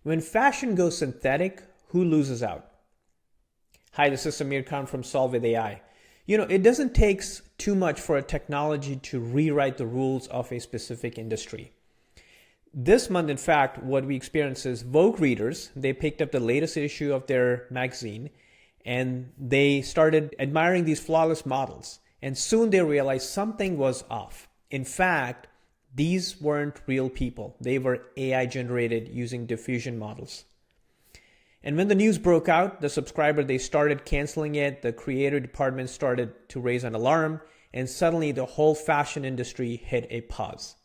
When fashion goes synthetic, who loses out? Hi, this is Samir Khan from Solve with AI. It doesn't take too much for a technology to rewrite the rules of a specific industry. This month, in fact, what we experienced is Vogue readers, they picked up the latest issue of their magazine and they started admiring these flawless models. And soon they realized something was off. In fact, these weren't real people. They were AI generated using diffusion models. And when the news broke out, the subscriber, they started canceling it. The creative department started to raise an alarm, and suddenly the whole fashion industry hit a pause.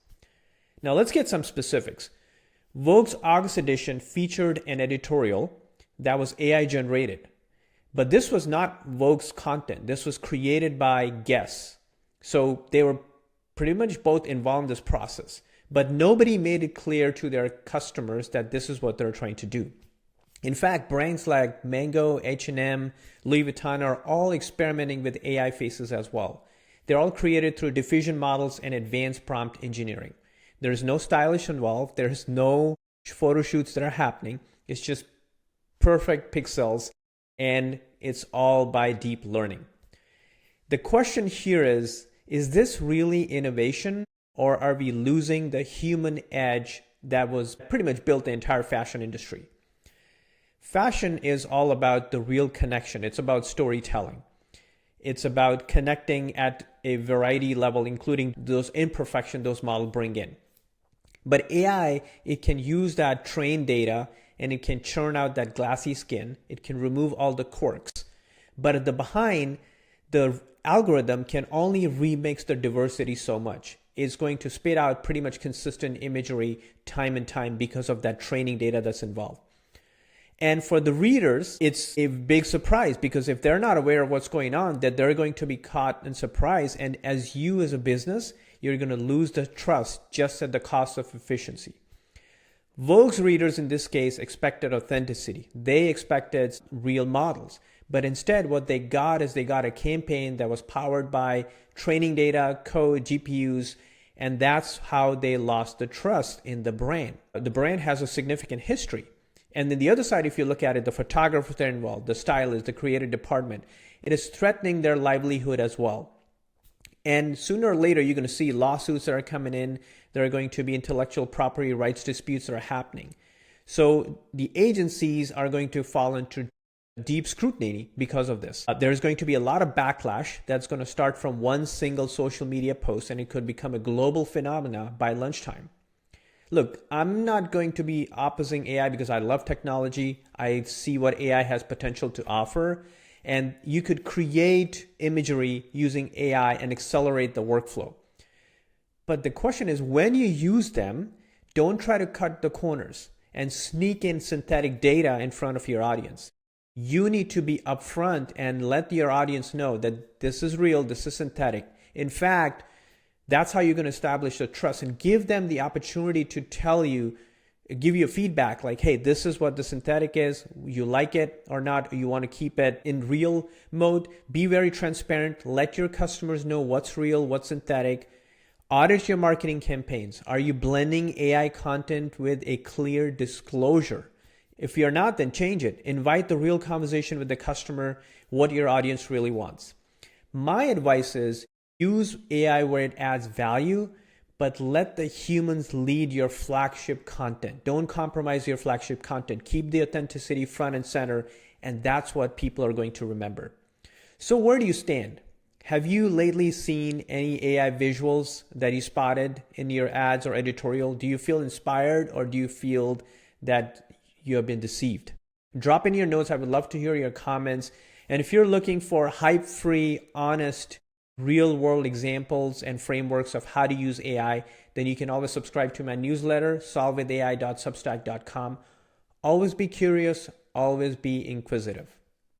Now let's get some specifics. Vogue's August edition featured an editorial that was AI generated. But this was not Vogue's content. This was created by guests. So they were pretty much both involved in this process. But nobody made it clear to their customers that this is what they're trying to do. In fact, brands like Mango, H&M, Louis Vuitton are all experimenting with AI faces as well. They're all created through diffusion models and advanced prompt engineering. There's no stylish involved. There's no photo shoots that are happening. It's just perfect pixels, and it's all by deep learning. The question here is this really innovation, or are we losing the human edge that was pretty much built the entire fashion industry? Fashion is all about the real connection. It's about storytelling. It's about connecting at a variety level, including those imperfections those models bring in. But AI, it can use that trained data and it can churn out that glassy skin. It can remove all the quirks. But at the behind, the algorithm can only remix the diversity so much. It's going to spit out pretty much consistent imagery time and time because of that training data that's involved. And for the readers, it's a big surprise because if they're not aware of what's going on, that they're going to be caught in surprise. And as you as a business, you're going to lose the trust just at the cost of efficiency. Vogue's readers in this case expected authenticity. They expected real models. But instead, what they got is they got a campaign that was powered by training data, code, GPUs, and that's how they lost the trust in the brand. The brand has a significant history. And then the other side, if you look at it, the photographers are involved, the stylists, the creative department, it is threatening their livelihood as well. And sooner or later, you're going to see lawsuits that are coming in. There are going to be intellectual property rights disputes that are happening. So the agencies are going to fall into deep scrutiny because of this. There's going to be a lot of backlash that's going to start from one single social media post, and it could become a global phenomena by lunchtime. Look, I'm not going to be opposing AI because I love technology. I see what AI has potential to offer. And you could create imagery using AI and accelerate the workflow. But the question is, when you use them, don't try to cut the corners and sneak in synthetic data in front of your audience. You need to be upfront and let your audience know that this is real, this is synthetic. In fact, that's how you're going to establish the trust and give them the opportunity to tell you, give you feedback like, hey, this is what the synthetic is. You like it or not? Or you want to keep it in real mode? Be very transparent. Let your customers know what's real, what's synthetic. Audit your marketing campaigns. Are you blending AI content with a clear disclosure? If you're not, then change it. Invite the real conversation with the customer, what your audience really wants. My advice is use AI where it adds value, but let the humans lead your flagship content. Don't compromise your flagship content. Keep the authenticity front and center, and that's what people are going to remember. So where do you stand? Have you lately seen any AI visuals that you spotted in your ads or editorial? Do you feel inspired, or do you feel that you have been deceived? Drop in your notes. I would love to hear your comments. And if you're looking for hype-free, honest, real-world examples and frameworks of how to use AI, then you can always subscribe to my newsletter, solvewithai.substack.com. Always be curious, always be inquisitive.